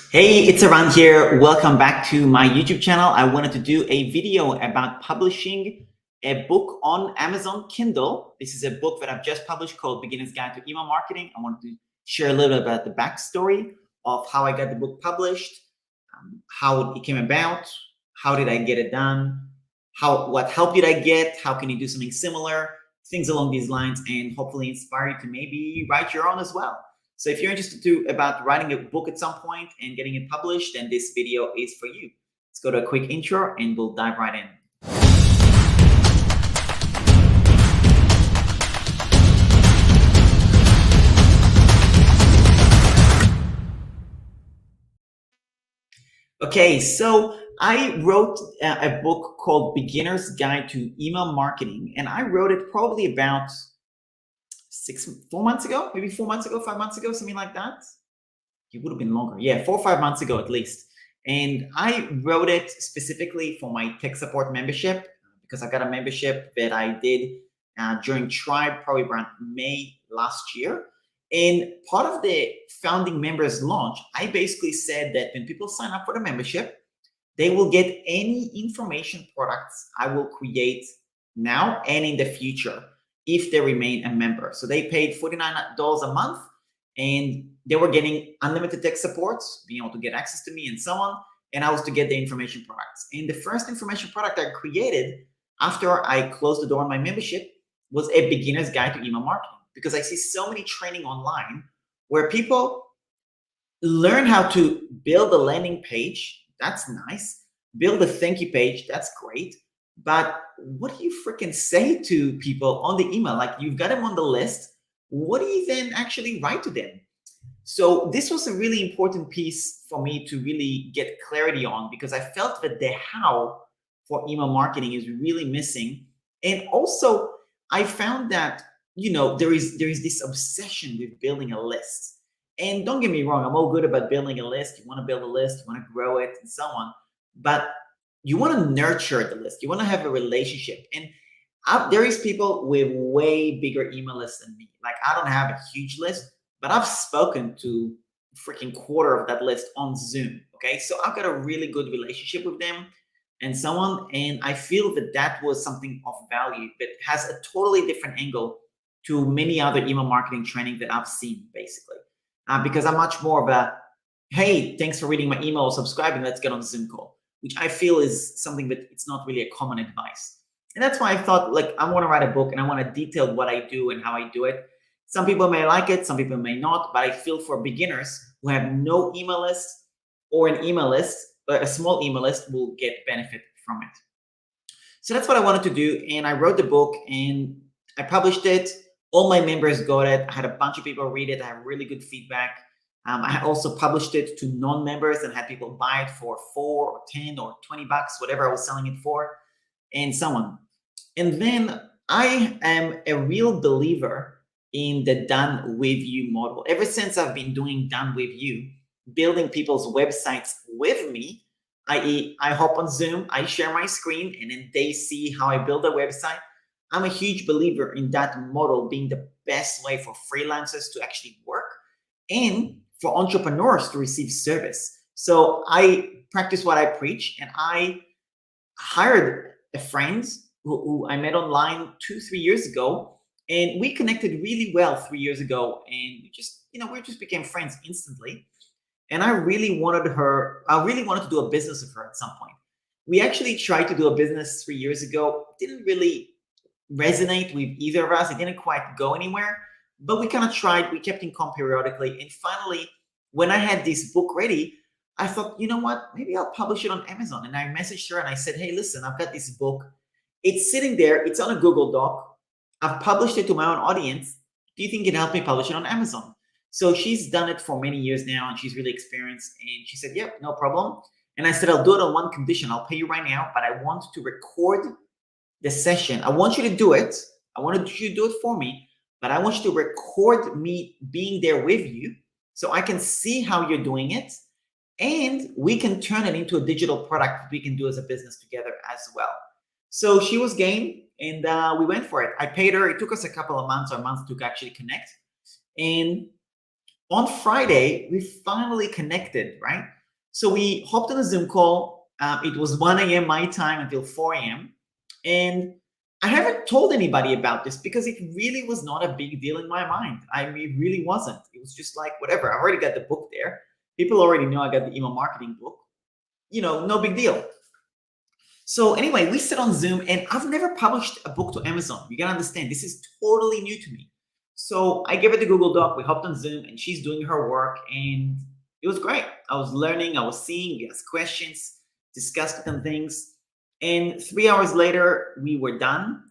Hey, it's Aran here. Welcome back to my YouTube channel. I wanted to do a video about publishing a book on Amazon Kindle. This is a book that I've just published called Beginner's Guide to Email Marketing. I wanted to share a little bit about the backstory of how I got the book published, how it came about, how did I get it done, what help did I get, how can you do something similar, things along these lines, and hopefully inspire you to maybe write your own as well. So if you're interested about writing a book at some point and getting it published, then this video is for you. Let's go to a quick intro and we'll dive right in. Okay, so I wrote a book called Beginner's Guide to Email Marketing, and I wrote it probably about 4 months ago, maybe 4 months ago, 5 months ago, something like that. It would have been longer. Yeah, 4 or 5 months ago at least. And I wrote it specifically for my tech support membership because I got a membership that I did during Tribe, probably around May last year. And part of the founding members launch, I basically said that when people sign up for the membership, they will get any information products I will create now and in the future if they remain a member. So they paid $49 a month and they were getting unlimited tech support, being able to get access to me and so on. And I was to get the information products. And the first information product I created after I closed the door on my membership was a beginner's guide to email marketing, because I see so many training online where people learn how to build a landing page. That's nice. Build a thank you page. That's great. But what do you freaking say to people on the email? Like, you've got them on the list. What do you then actually write to them? So this was a really important piece for me to really get clarity on, because I felt that the how for email marketing is really missing. And also I found that, there is this obsession with building a list. And don't get me wrong, I'm all good about building a list. You want to build a list, you want to grow it and so on. But you want to nurture the list. You want to have a relationship. And there is people with way bigger email lists than me. Like, I don't have a huge list, but I've spoken to freaking quarter of that list on Zoom. Okay. So I've got a really good relationship with them and so on. And I feel that that was something of value that has a totally different angle to many other email marketing training that I've seen, basically. Because I'm much more of a, hey, thanks for reading my email or subscribing, let's get on a Zoom call, which I feel is something that it's not really a common advice. And that's why I thought, like, I want to write a book and I want to detail what I do and how I do it. Some people may like it, some people may not, but I feel for beginners who have no email list or an email list, but a small email list, will get benefit from it. So that's what I wanted to do. And I wrote the book and I published it. All my members got it. I had a bunch of people read it. I had really good feedback. I also published it to non-members and had people buy it for 4 or 10 or 20 bucks, whatever I was selling it for, and so on. And then I am a real believer in the done with you model. Ever since I've been doing done with you, building people's websites with me, i.e., I hop on Zoom, I share my screen, and then they see how I build a website. I'm a huge believer in that model being the best way for freelancers to actually work and for entrepreneurs to receive service. So I practice what I preach, and I hired a friend who I met online 2-3 years ago, and we connected really well 3 years ago, and we just became friends instantly. And I really wanted to do a business with her at some point. We actually tried to do a business 3 years ago. It didn't really resonate with either of us. It didn't quite go anywhere, but we kind of tried. We kept in contact periodically. And finally, when I had this book ready, I thought, you know what, maybe I'll publish it on Amazon. And I messaged her and I said, hey, listen, I've got this book. It's sitting there. It's on a Google Doc. I've published it to my own audience. Do you think you can help me publish it on Amazon? So she's done it for many years now and she's really experienced. And she said, yep, no problem. And I said, I'll do it on one condition. I'll pay you right now, but I want to record the session. I want you to do it. I wanted you to do it for me, but I want you to record me being there with you so I can see how you're doing it. And we can turn it into a digital product we can do as a business together as well. So she was game and we went for it. I paid her. It took us a couple of months or a month to actually connect. And on Friday, we finally connected, right? So we hopped on a Zoom call. It was 1 a.m. my time until 4 a.m. And I haven't told anybody about this because it really was not a big deal in my mind. I mean, it really wasn't. It was just like, whatever. I already got the book there. People already know I got the email marketing book. No big deal. So anyway, we sit on Zoom, and I've never published a book to Amazon. You gotta understand, this is totally new to me. So I gave it the Google Doc. We hopped on Zoom, and she's doing her work, and it was great. I was learning, I was seeing, we asked questions, discussed different things, and 3 hours later, we were done.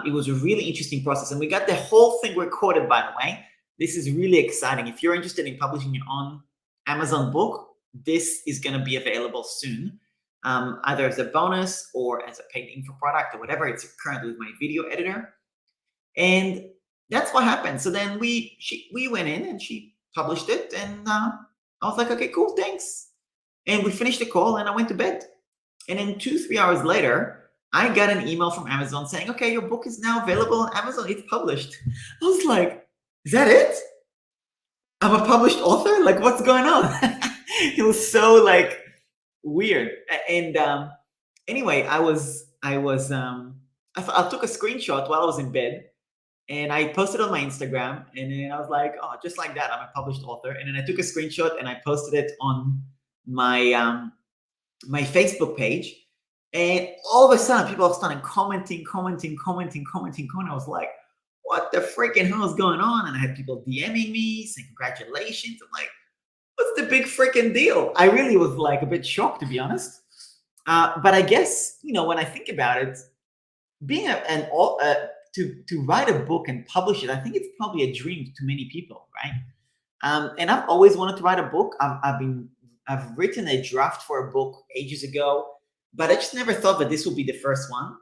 It was a really interesting process, and we got the whole thing recorded, by the way. This is really exciting. If you're interested in publishing your own Amazon book, this is going to be available soon, either as a bonus or as a paid info product or whatever. It's currently with my video editor, and that's what happened. So then we went in and she published it, and I was like, okay, cool, thanks. And we finished the call, and I went to bed. And then 2-3 hours later, I got an email from Amazon saying, okay, your book is now available on Amazon. It's published. I was like, is that it? I'm a published author? Like, what's going on? It was so like weird. And anyway, I took a screenshot while I was in bed, and I posted on my Instagram, and then I was like, oh, just like that, I'm a published author. And then I took a screenshot and I posted it on my my Facebook page. And all of a sudden, people started commenting. I was like, what the freaking hell is going on? And I had people DMing me saying, congratulations. I'm like, what's the big freaking deal? I really was like a bit shocked, to be honest. But I guess, when I think about it, being to write a book and publish it, I think it's probably a dream to many people, right? And I've always wanted to write a book. I've written a draft for a book ages ago, but I just never thought that this would be the first one.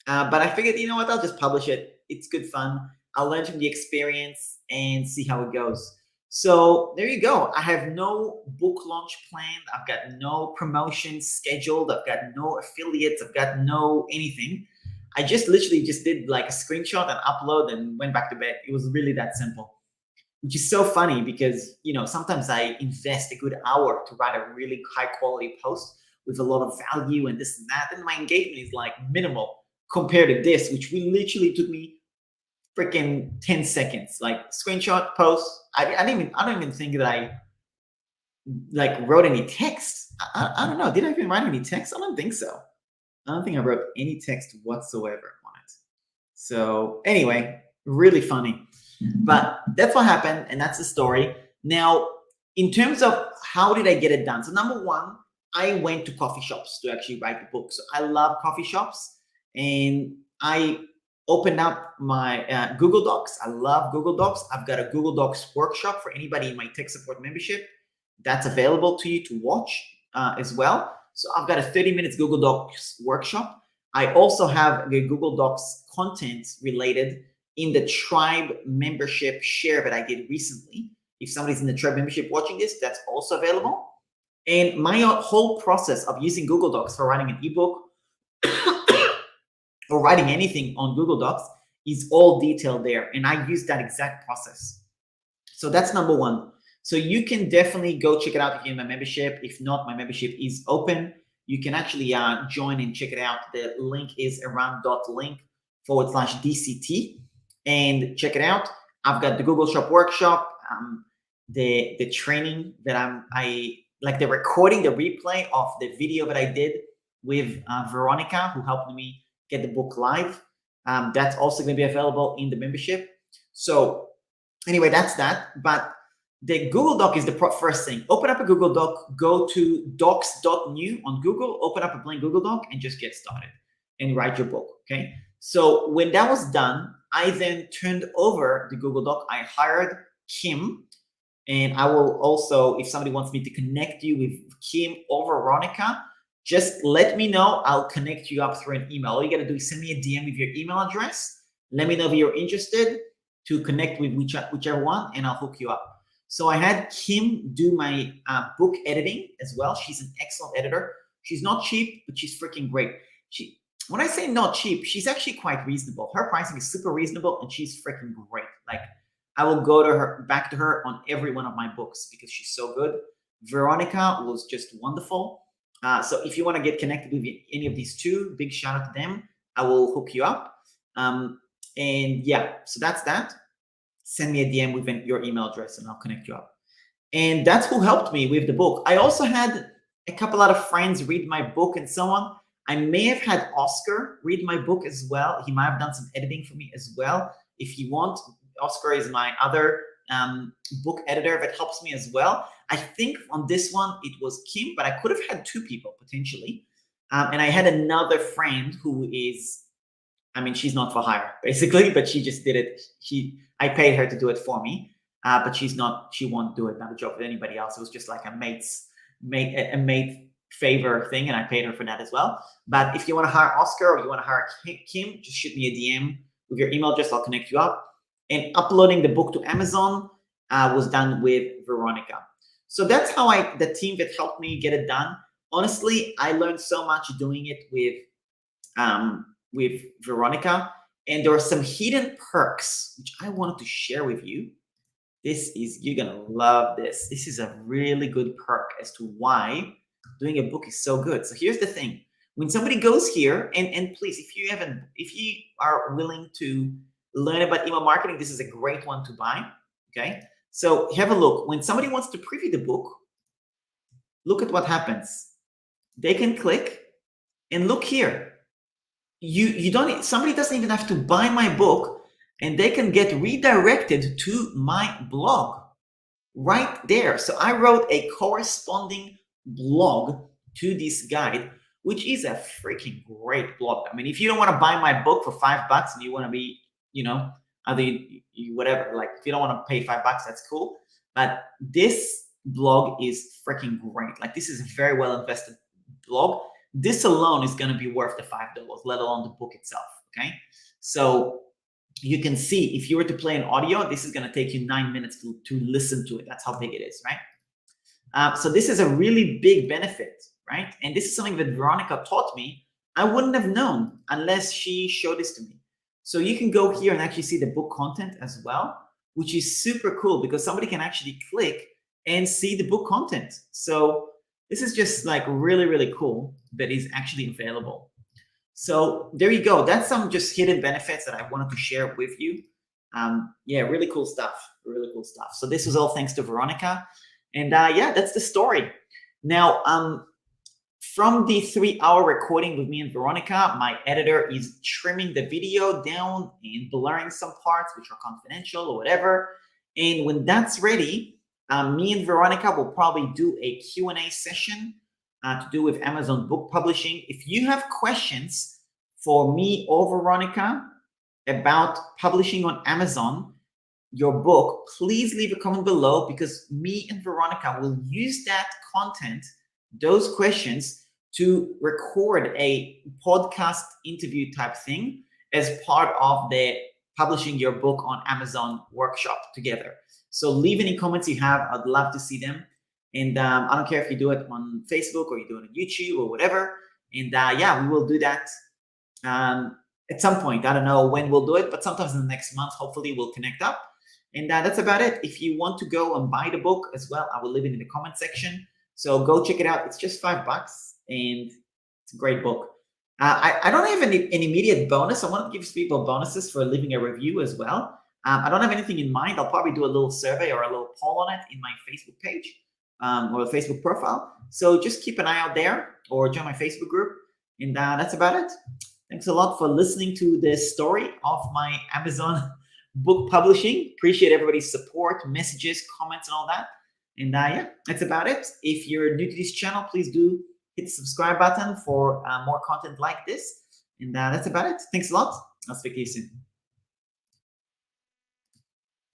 But I figured, you know what, I'll just publish it. It's good fun. I'll learn from the experience and see how it goes. So there you go. I have no book launch planned. I've got no promotions scheduled. I've got no affiliates. I've got no anything. I just literally just did like a screenshot and upload and went back to bed. It was really that simple. Which is so funny because, sometimes I invest a good hour to write a really high quality post with a lot of value and this and that. And my engagement is like minimal compared to this, which literally took me freaking 10 seconds. Like screenshot, post. I don't even think that I like wrote any text. I don't know. Did I even write any text? I don't think so. I don't think I wrote any text whatsoever on it. So anyway, really funny. But that's what happened, and that's the story. Now, in terms of how did I get it done? So number one, I went to coffee shops to actually write the book. So I love coffee shops, and I opened up my Google Docs. I love Google Docs. I've got a Google Docs workshop for anybody in my tech support membership. That's available to you to watch as well. So I've got a 30 minutes Google Docs workshop. I also have the Google Docs content related in the Tribe membership share that I did recently. If somebody's in the Tribe membership watching this, that's also available. And my whole process of using Google Docs for writing an ebook or writing anything on Google Docs is all detailed there. And I use that exact process. So that's number one. So you can definitely go check it out if you're in my membership. If not, my membership is open. You can actually join and check it out. The link is around.link/DCT. And check it out. I've got the Google Shop workshop, the training that I like the recording, the replay of the video that I did with Veronica, who helped me get the book live. That's also going to be available in the membership. So anyway, that's that. But the Google Doc is the first thing. Open up a Google Doc, go to docs.new on Google, open up a blank Google Doc and just get started and write your book, okay? So when that was done, I then turned over the Google Doc. I hired Kim, and I will also, if somebody wants me to connect you with Kim or Veronica, just let me know. I'll connect you up through an email. All you got to do is send me a DM with your email address. Let me know if you're interested to connect with whichever one, and I'll hook you up. So I had Kim do my book editing as well. She's an excellent editor. She's not cheap, but she's freaking great. When I say not cheap, she's actually quite reasonable. Her pricing is super reasonable, and she's freaking great. Like, I will go to her, back to her on every one of my books because she's so good. Veronica was just wonderful. So if you want to get connected with any of these two, big shout out to them. I will hook you up. And yeah, so that's that. Send me a DM with your email address and I'll connect you up. And that's who helped me with the book. I also had a couple other friends read my book and so on. I may have had Oscar read my book as well. He might have done some editing for me as well. If you want, Oscar is my other book editor that helps me as well. I think on this one, it was Kim, but I could have had two people potentially. And I had another friend who is, I mean, she's not for hire basically, but she just did it. I paid her to do it for me, but she won't do it, not a job with anybody else. It was just like a mate favor thing, and I paid her for that as well. But if you want to hire Oscar or you want to hire Kim, just shoot me a DM with your email address. I'll connect you up. And uploading the book to Amazon was done with Veronica. So that's how the team that helped me get it done. Honestly, I learned so much doing it with Veronica, and there are some hidden perks which I wanted to share with you. You're gonna love this. This is a really good perk as to why doing a book is so good. So here's the thing: when somebody goes here, and please, if you are willing to learn about email marketing, this is a great one to buy. Okay, so have a look. When somebody wants to preview the book, look at what happens. They can click and look here. Somebody doesn't even have to buy my book, and they can get redirected to my blog right there. So I wrote a corresponding blog to this guide, which is a freaking great blog. I mean, if you don't want to buy my book for $5 and you want to be, whatever, like if you don't want to pay $5, that's cool. But this blog is freaking great. Like, this is a very well invested blog. This alone is going to be worth the $5, let alone the book itself. Okay, so you can see if you were to play an audio, this is going to take you 9 minutes to listen to it. That's how big it is, right? So this is a really big benefit, right? And this is something that Veronica taught me. I wouldn't have known unless she showed this to me. So you can go here and actually see the book content as well, which is super cool because somebody can actually click and see the book content. So this is just like really, really cool that is actually available. So there you go. That's some just hidden benefits that I wanted to share with you. Yeah, really cool stuff. Really cool stuff. So this was all thanks to Veronica. And yeah, that's the story. Now, from the 3-hour recording with me and Veronica, my editor is trimming the video down and blurring some parts which are confidential or whatever. And when that's ready, me and Veronica will probably do a Q&A session to do with Amazon book publishing. If you have questions for me or Veronica about publishing on Amazon your book, please leave a comment below because me and Veronica will use that content, those questions, to record a podcast interview type thing as part of the publishing your book on Amazon workshop together. So leave any comments you have. I'd love to see them. And I don't care if you do it on Facebook or you do it on YouTube or whatever. And yeah, we will do that at some point. I don't know when we'll do it, but sometimes in the next month, hopefully we'll connect up. And that's about it. If you want to go and buy the book as well, I will leave it in the comment section. So go check it out. It's just $5 and it's a great book. I don't have any immediate bonus. I want to give people bonuses for leaving a review as well. I don't have anything in mind. I'll probably do a little survey or a little poll on it in my Facebook page or a Facebook profile. So just keep an eye out there or join my Facebook group. And that's about it. Thanks a lot for listening to this story of my Amazon book publishing. Appreciate everybody's support, messages, comments, and all that. And yeah, that's about it. If you're new to this channel, please do hit the subscribe button for more content like this. And that's about it. Thanks a lot. I'll speak to you soon.